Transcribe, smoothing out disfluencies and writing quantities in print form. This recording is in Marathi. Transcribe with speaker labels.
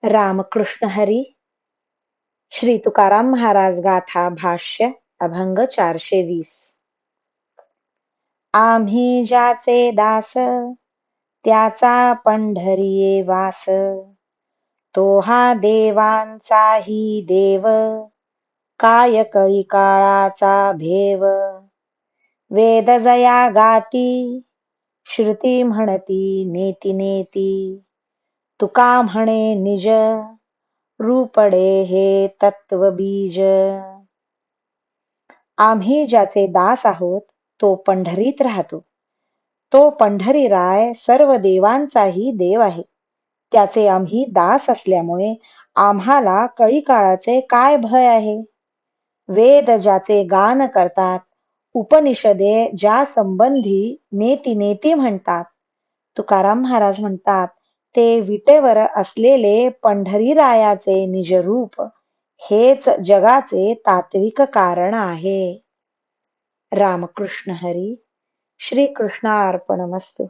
Speaker 1: रामकृष्ण हरी. श्री तुकाराम महाराज गाथा भाष्य अभंग 420. आम्ही ज्याचे दास त्याचा पंढरीये वास, तो हा देवांचाही देव, काय कळी काळाचा भेव. वेद जया गाती श्रुती म्हणती नेती नेती, तुका म्हणे निज रूपडे हे तत्वबीज. आम्ही ज्याचे दास आहोत तो पंढरीत राहतो. तो पंढरीराय सर्व देवांचाही देव आहे. त्याचे आम्ही दास असल्यामुळे आम्हाला कळीकाळाचे काय भय आहे. वेद ज्याचे गान करतात, उपनिषदे ज्या संबंधी नेती नेती म्हणतात, तुकाराम महाराज म्हणतात ते विटेवर असलेले पंढरीरायाचे निजरूप हेच जगाचे तात्विक कारण आहे. रामकृष्ण हरी. श्री कृष्णार्पणमस्तु.